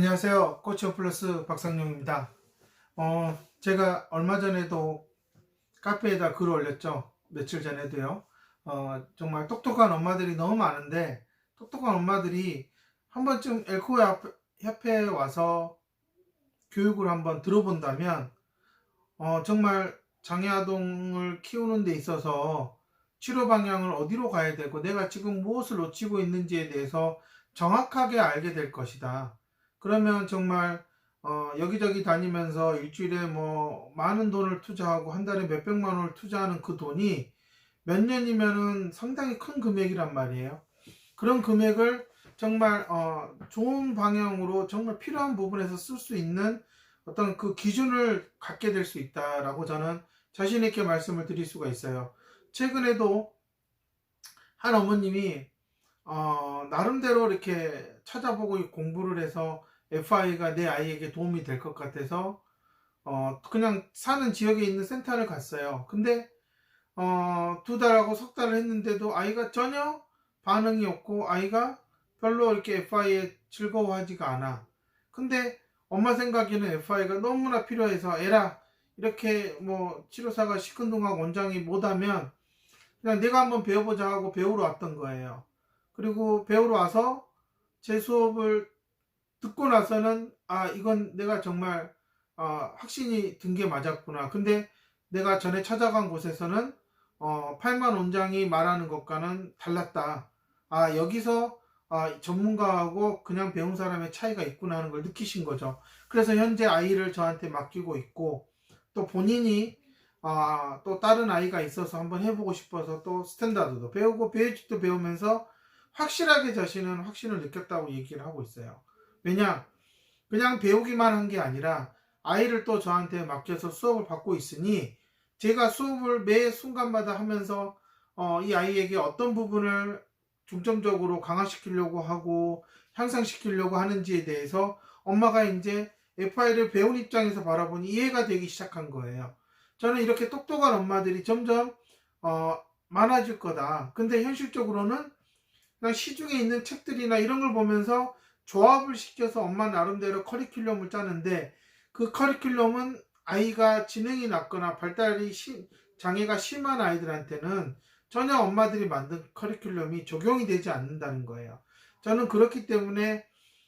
안녕하세요. 코치오 플러스 박상용입니다. 제가 얼마 전에도 카페에다 글을 올렸죠. 며칠 전에도요. 정말 똑똑한 엄마들이 너무 많은데, 똑똑한 엄마들이 한 번쯤 엘코 협회에 와서 교육을 한번 들어본다면, 정말 장애아동을 키우는 데 있어서 치료 방향을 어디로 가야 되고, 내가 지금 무엇을 놓치고 있는지에 대해서 정확하게 알게 될 것이다. 그러면 정말 여기저기 다니면서 일주일에 뭐 많은 돈을 투자하고 한 달에 몇백만 원을 투자하는 그 돈이 몇 년이면은 상당히 큰 금액이란 말이에요. 그런 금액을 정말 좋은 방향으로 정말 필요한 부분에서 쓸 수 있는 어떤 그 기준을 갖게 될 수 있다라고 저는 자신 있게 말씀을 드릴 수가 있어요. 최근에도 한 어머님이 나름대로 이렇게 찾아보고 공부를 해서 FI가 내 아이에게 도움이 될 것 같아서 그냥 사는 지역에 있는 센터를 갔어요. 근데 2달하고 석 달을 했는데도 아이가 전혀 반응이 없고 아이가 별로 이렇게 FI에 즐거워하지가 않아. 근데 엄마 생각에는 FI가 너무나 필요해서 에라 이렇게 뭐 치료사가 시큰둥하고 원장이 못하면 그냥 내가 한번 배워보자 하고 배우러 왔던 거예요. 그리고 배우러 와서 제 수업을 듣고 나서는 이건 내가 정말 확신이 든 게 맞았구나. 근데 내가 전에 찾아간 곳에서는 8만 원장이 말하는 것과는 달랐다. 여기서 전문가하고 그냥 배운 사람의 차이가 있구나 하는 걸 느끼신 거죠. 그래서 현재 아이를 저한테 맡기고 있고, 또 본인이 또 다른 아이가 있어서 한번 해보고 싶어서 또 스탠다드도 배우고 베이직도 배우면서 확실하게 자신은 확신을 느꼈다고 얘기를 하고 있어요. 왜냐? 그냥 배우기만 한 게 아니라 아이를 또 저한테 맡겨서 수업을 받고 있으니 제가 수업을 매 순간마다 하면서 이 아이에게 어떤 부분을 중점적으로 강화시키려고 하고 향상시키려고 하는지에 대해서 엄마가 이제 FI를 배운 입장에서 바라보니 이해가 되기 시작한 거예요. 저는 이렇게 똑똑한 엄마들이 점점 많아질 거다. 근데 현실적으로는 그냥 시중에 있는 책들이나 이런 걸 보면서 조합을 시켜서 엄마 나름대로 커리큘럼을 짜는데, 그 커리큘럼은 아이가 지능이 낮거나 장애가 심한 아이들한테는 전혀 엄마들이 만든 커리큘럼이 적용이 되지 않는다는 거예요. 저는 그렇기 때문에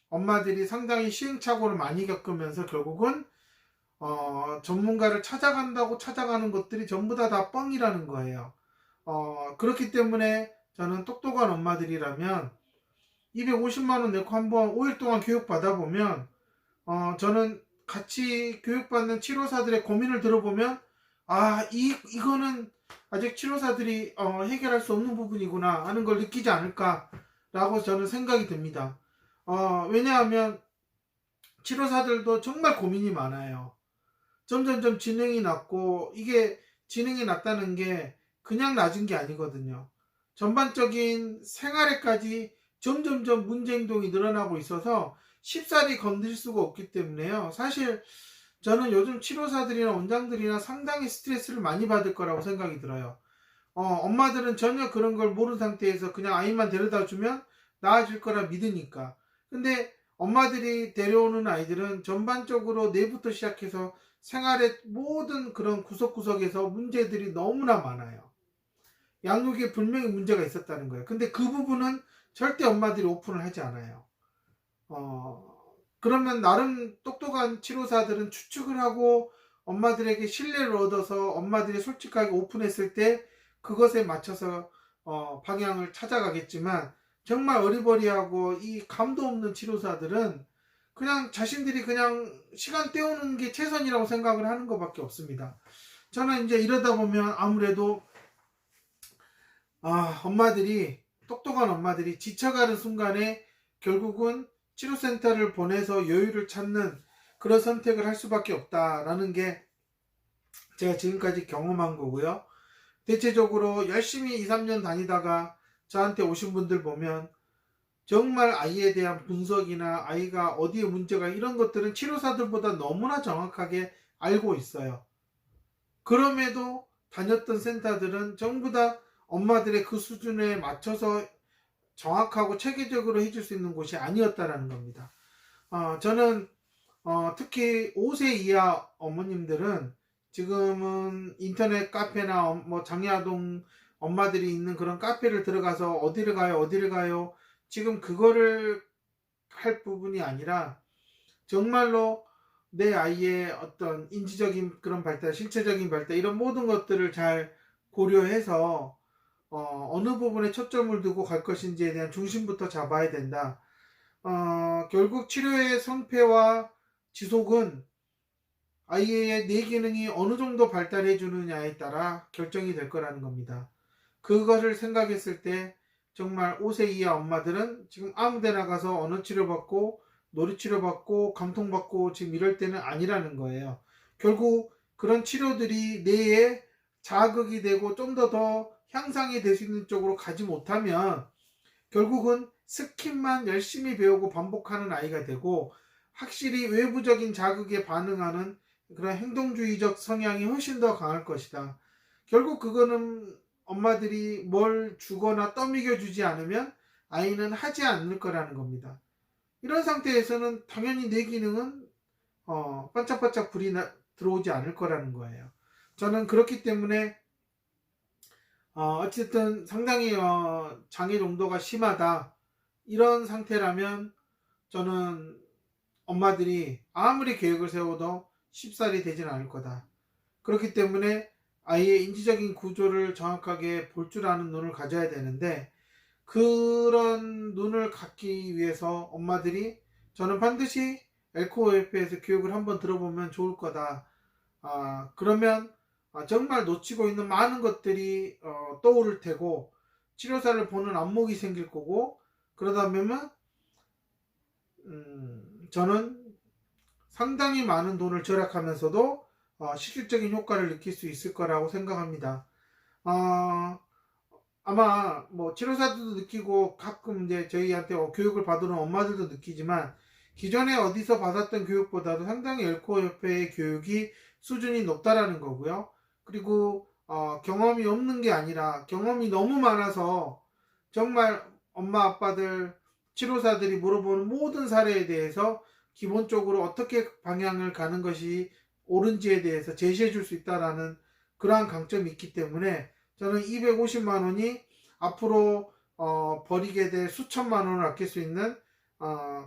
엄마들이 상당히 시행착오를 많이 겪으면서 결국은 전문가를 찾아간다고 찾아가는 것들이 전부 다 뻥이라는 거예요. 그렇기 때문에 저는 똑똑한 엄마들이라면 250만 원 내고 한번 5일 동안 교육 받아보면 저는 같이 교육받는 치료사들의 고민을 들어보면 이거는 아직 치료사들이 해결할 수 없는 부분이구나 하는 걸 느끼지 않을까라고 저는 생각이 듭니다. 왜냐하면 치료사들도 정말 고민이 많아요. 점점점 지능이 낮고, 이게 지능이 낮다는 게 그냥 낮은 게 아니거든요. 전반적인 생활에까지 점점점 문제 행동이 늘어나고 있어서 쉽사리 건들 수가 없기 때문에요. 사실 저는 요즘 치료사들이나 원장들이나 상당히 스트레스를 많이 받을 거라고 생각이 들어요. 엄마들은 전혀 그런 걸 모르는 상태에서 그냥 아이만 데려다 주면 나아질 거라 믿으니까. 근데 엄마들이 데려오는 아이들은 전반적으로 뇌부터 시작해서 생활의 모든 그런 구석구석에서 문제들이 너무나 많아요. 양육에 분명히 문제가 있었다는 거예요. 근데 그 부분은 절대 엄마들이 오픈을 하지 않아요. 그러면 나름 똑똑한 치료사들은 추측을 하고 엄마들에게 신뢰를 얻어서 엄마들이 솔직하게 오픈했을 때 그것에 맞춰서 방향을 찾아가겠지만, 정말 어리버리하고 이 감도 없는 치료사들은 그냥 자신들이 그냥 시간 때우는 게 최선이라고 생각을 하는 것밖에 없습니다. 저는 이제 이러다 보면 아무래도 똑똑한 엄마들이 지쳐가는 순간에 결국은 치료센터를 보내서 여유를 찾는 그런 선택을 할 수밖에 없다라는 게 제가 지금까지 경험한 거고요. 대체적으로 열심히 2, 3년 다니다가 저한테 오신 분들 보면 정말 아이에 대한 분석이나 아이가 어디에 문제가, 이런 것들은 치료사들보다 너무나 정확하게 알고 있어요. 그럼에도 다녔던 센터들은 전부 다 엄마들의 그 수준에 맞춰서 정확하고 체계적으로 해줄 수 있는 곳이 아니었다라는 겁니다. 저는 특히 5세 이하 어머님들은 지금은 인터넷 카페나 뭐 장애아동 엄마들이 있는 그런 카페를 들어가서 어디를 가요, 어디를 가요. 지금 그거를 할 부분이 아니라 정말로 내 아이의 어떤 인지적인 그런 발달, 신체적인 발달 이런 모든 것들을 잘 고려해서 어느 부분에 초점을 두고 갈 것인지에 대한 중심부터 잡아야 된다. 결국 치료의 성패와 지속은 아이의 뇌 기능이 어느 정도 발달해 주느냐에 따라 결정이 될 거라는 겁니다. 그것을 생각했을 때 정말 5세 이하 엄마들은 지금 아무 데나 가서 언어 치료받고 놀이 치료받고 감통받고 지금 이럴 때는 아니라는 거예요. 결국 그런 치료들이 뇌에 자극이 되고 좀 더 향상이 될 수 있는 쪽으로 가지 못하면 결국은 스킵만 열심히 배우고 반복하는 아이가 되고 확실히 외부적인 자극에 반응하는 그런 행동주의적 성향이 훨씬 더 강할 것이다. 결국 그거는 엄마들이 뭘 주거나 떠먹여 주지 않으면 아이는 하지 않을 거라는 겁니다. 이런 상태에서는 당연히 뇌 기능은 반짝반짝 불이 들어오지 않을 거라는 거예요. 저는 그렇기 때문에 어쨌든 상당히 장애 정도가 심하다 이런 상태라면 저는 엄마들이 아무리 계획을 세워도 쉽사리 되진 않을 거다. 그렇기 때문에 아이의 인지적인 구조를 정확하게 볼 줄 아는 눈을 가져야 되는데 그런 눈을 갖기 위해서 엄마들이 저는 반드시 엘코OF에서 교육을 한번 들어보면 좋을 거다. 그러면 정말 놓치고 있는 많은 것들이 떠오를 테고 치료사를 보는 안목이 생길 거고 그러다 보면 저는 상당히 많은 돈을 절약하면서도 실질적인 효과를 느낄 수 있을 거라고 생각합니다. 아마 뭐 치료사들도 느끼고 가끔 이제 저희한테 교육을 받으러 엄마들도 느끼지만 기존에 어디서 받았던 교육보다도 상당히 엘코협회의 교육이 수준이 높다라는 거고요. 그리고 경험이 없는 게 아니라 경험이 너무 많아서 정말 엄마 아빠들 치료사들이 물어보는 모든 사례에 대해서 기본적으로 어떻게 방향을 가는 것이 옳은지에 대해서 제시해 줄 수 있다라는 그러한 강점이 있기 때문에 저는 250만 원이 앞으로 버리게 될 수천만 원을 아낄 수 있는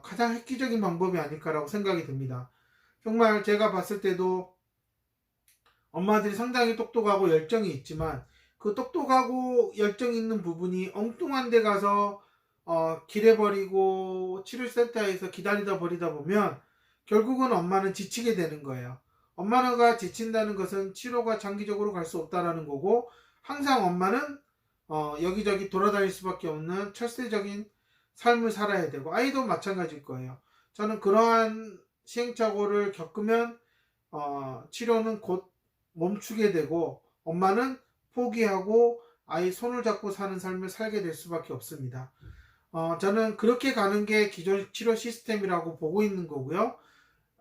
가장 획기적인 방법이 아닐까라고 생각이 듭니다. 정말 제가 봤을 때도 엄마들이 상당히 똑똑하고 열정이 있지만 그 똑똑하고 열정이 있는 부분이 엉뚱한 데 가서 길에 버리고 치료센터에서 기다리다 버리다 보면 결국은 엄마는 지치게 되는 거예요. 엄마가 지친다는 것은 치료가 장기적으로 갈 수 없다라는 거고 항상 엄마는 여기저기 돌아다닐 수밖에 없는 철새적인 삶을 살아야 되고 아이도 마찬가지일 거예요. 저는 그러한 시행착오를 겪으면 치료는 곧 멈추게 되고 엄마는 포기하고 아이 손을 잡고 사는 삶을 살게 될 수밖에 없습니다. 저는 그렇게 가는 게 기존 치료 시스템이라고 보고 있는 거고요.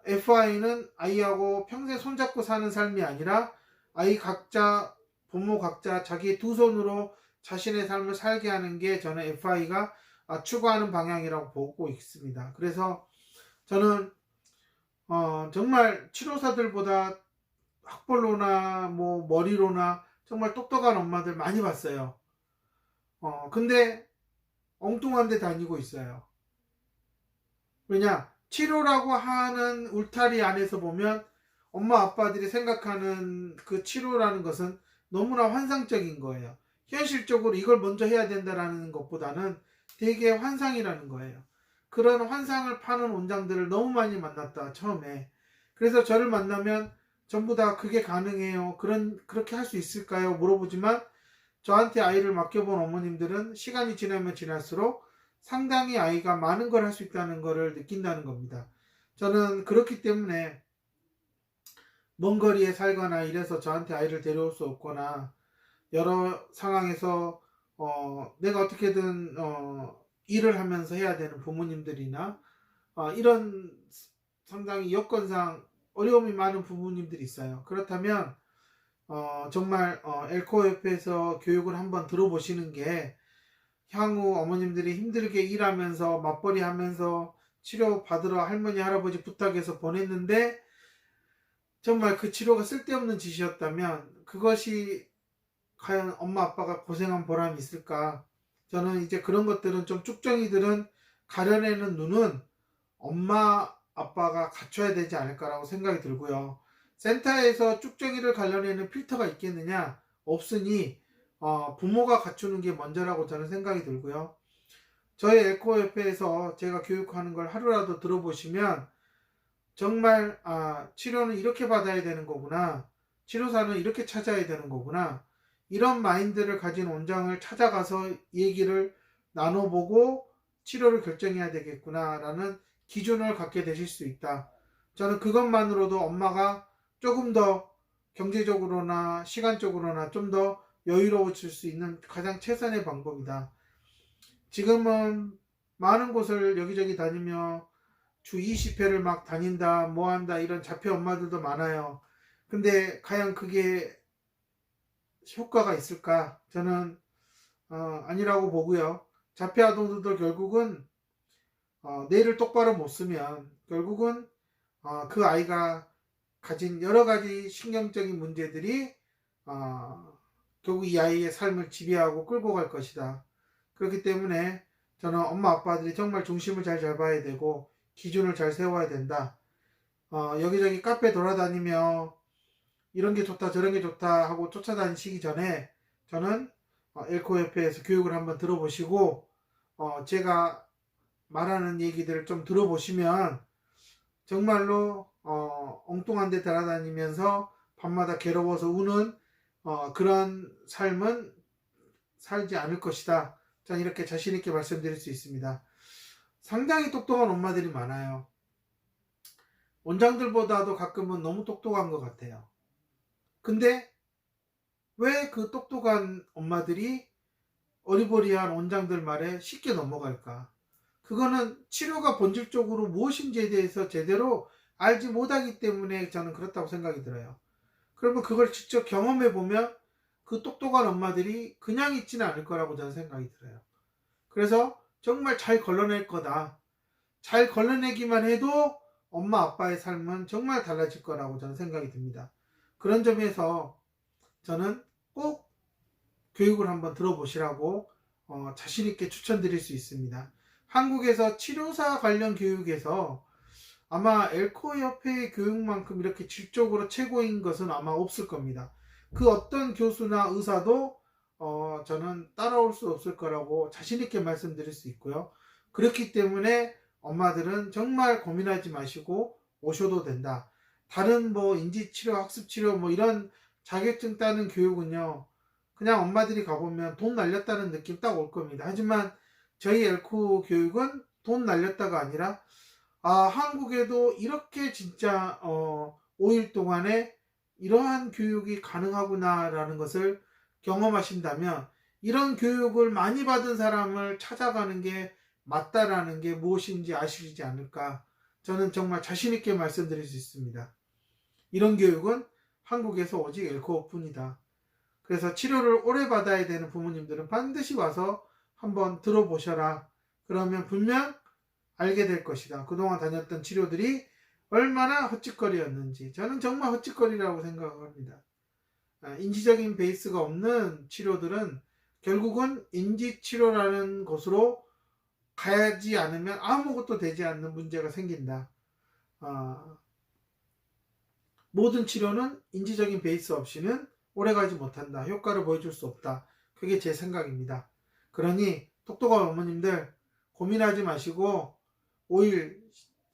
FI는 아이하고 평생 손잡고 사는 삶이 아니라 아이 각자, 부모 각자 자기의 두 손으로 자신의 삶을 살게 하는 게 저는 FI가 추구하는 방향이라고 보고 있습니다. 그래서 저는 정말 치료사들보다 학벌로나 뭐 머리로나 정말 똑똑한 엄마들 많이 봤어요. 근데 엉뚱한 데 다니고 있어요. 왜냐? 치료라고 하는 울타리 안에서 보면 엄마 아빠들이 생각하는 그 치료라는 것은 너무나 환상적인 거예요. 현실적으로 이걸 먼저 해야 된다라는 것보다는 되게 환상이라는 거예요. 그런 환상을 파는 원장들을 너무 많이 만났다 처음에. 그래서 저를 만나면 전부 다 그게 가능해요, 그렇게 할 수 있을까요 물어보지만 저한테 아이를 맡겨본 어머님들은 시간이 지나면 지날수록 상당히 아이가 많은 걸 할 수 있다는 것을 느낀다는 겁니다. 저는 그렇기 때문에 먼 거리에 살거나 이래서 저한테 아이를 데려올 수 없거나 여러 상황에서 내가 어떻게든 일을 하면서 해야 되는 부모님들이나 이런 상당히 여건상 어려움이 많은 부모님들이 있어요. 그렇다면 정말 엘코협회에서 교육을 한번 들어보시는 게 향후 어머님들이 힘들게 일하면서 맞벌이 하면서 치료 받으러 할머니 할아버지 부탁해서 보냈는데 정말 그 치료가 쓸데없는 짓이었다면 그것이 과연 엄마 아빠가 고생한 보람이 있을까? 저는 이제 그런 것들은 좀 쭉정이들은 가려내는 눈은 엄마 아빠가 갖춰야 되지 않을까라고 생각이 들고요. 센터에서 쭉정이를 가려내는 필터가 있겠느냐? 없으니 부모가 갖추는 게 먼저라고 저는 생각이 들고요. 저희 엘코협회에서 제가 교육하는 걸 하루라도 들어보시면 정말 치료는 이렇게 받아야 되는 거구나, 치료사는 이렇게 찾아야 되는 거구나, 이런 마인드를 가진 원장을 찾아가서 얘기를 나눠보고 치료를 결정해야 되겠구나 라는 기준을 갖게 되실 수 있다. 저는 그것만으로도 엄마가 조금 더 경제적으로나 시간적으로나 좀 더 여유로워질 수 있는 가장 최선의 방법이다. 지금은 많은 곳을 여기저기 다니며 주 20회를 막 다닌다, 뭐 한다, 이런 자폐 엄마들도 많아요. 근데 과연 그게 효과가 있을까? 저는 아니라고 보고요. 자폐 아동들도 결국은 뇌를 똑바로 못 쓰면 결국은 그 아이가 가진 여러 가지 신경적인 문제들이 결국 이 아이의 삶을 지배하고 끌고 갈 것이다. 그렇기 때문에 저는 엄마 아빠들이 정말 중심을 잘 잡아야 되고 기준을 잘 세워야 된다. 여기저기 카페 돌아다니며 이런 게 좋다 저런 게 좋다 하고 쫓아다니시기 전에 저는 엘코협회에서 교육을 한번 들어보시고 제가 말하는 얘기들을 좀 들어보시면 정말로 엉뚱한 데 돌아다니면서 밤마다 괴로워서 우는 그런 삶은 살지 않을 것이다. 저는 이렇게 자신 있게 말씀드릴 수 있습니다. 상당히 똑똑한 엄마들이 많아요. 원장들보다도 가끔은 너무 똑똑한 것 같아요. 근데 왜 그 똑똑한 엄마들이 어리버리한 원장들 말에 쉽게 넘어갈까? 그거는 치료가 본질적으로 무엇인지에 대해서 제대로 알지 못하기 때문에 저는 그렇다고 생각이 들어요. 그러면 그걸 직접 경험해 보면 그 똑똑한 엄마들이 그냥 있지는 않을 거라고 저는 생각이 들어요. 그래서 정말 잘 걸러낼 거다. 잘 걸러내기만 해도 엄마 아빠의 삶은 정말 달라질 거라고 저는 생각이 듭니다. 그런 점에서 저는 꼭 교육을 한번 들어보시라고 자신 있게 추천드릴 수 있습니다. 한국에서 치료사 관련 교육에서 아마 엘코협회의 교육만큼 이렇게 질적으로 최고인 것은 아마 없을 겁니다. 그 어떤 교수나 의사도 저는 따라올 수 없을 거라고 자신 있게 말씀드릴 수 있고요. 그렇기 때문에 엄마들은 정말 고민하지 마시고 오셔도 된다. 다른 뭐 인지치료, 학습치료 뭐 이런 자격증 따는 교육은요, 그냥 엄마들이 가보면 돈 날렸다는 느낌 딱 올 겁니다. 하지만 저희 엘코 교육은 돈 날렸다가 아니라 한국에도 이렇게 진짜 5일 동안에 이러한 교육이 가능하구나 라는 것을 경험하신다면 이런 교육을 많이 받은 사람을 찾아가는 게 맞다라는 게 무엇인지 아시지 않을까. 저는 정말 자신 있게 말씀드릴 수 있습니다. 이런 교육은 한국에서 오직 엘코뿐이다. 그래서 치료를 오래 받아야 되는 부모님들은 반드시 와서 한번 들어보셔라. 그러면 분명 알게 될 것이다. 그동안 다녔던 치료들이 얼마나 헛짓거리였는지. 저는 정말 헛짓거리라고 생각합니다. 인지적인 베이스가 없는 치료들은 결국은 인지치료라는 곳으로 가지 않으면 아무것도 되지 않는 문제가 생긴다. 모든 치료는 인지적인 베이스 없이는 오래가지 못한다. 효과를 보여줄 수 없다. 그게 제 생각입니다. 그러니 똑똑한 어머님들 고민하지 마시고 5일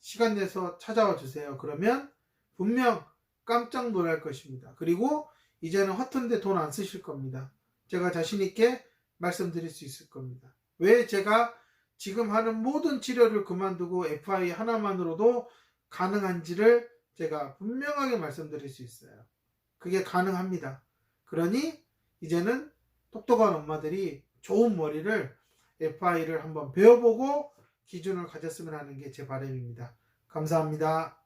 시간 내서 찾아와 주세요. 그러면 분명 깜짝 놀랄 것입니다. 그리고 이제는 허튼데 돈 안 쓰실 겁니다. 제가 자신 있게 말씀드릴 수 있을 겁니다. 왜 제가 지금 하는 모든 치료를 그만두고 FI 하나만으로도 가능한지를 제가 분명하게 말씀드릴 수 있어요. 그게 가능합니다. 그러니 이제는 똑똑한 엄마들이 좋은 머리를 FI를 한번 배워보고 기준을 가졌으면 하는 게 제 바람입니다. 감사합니다.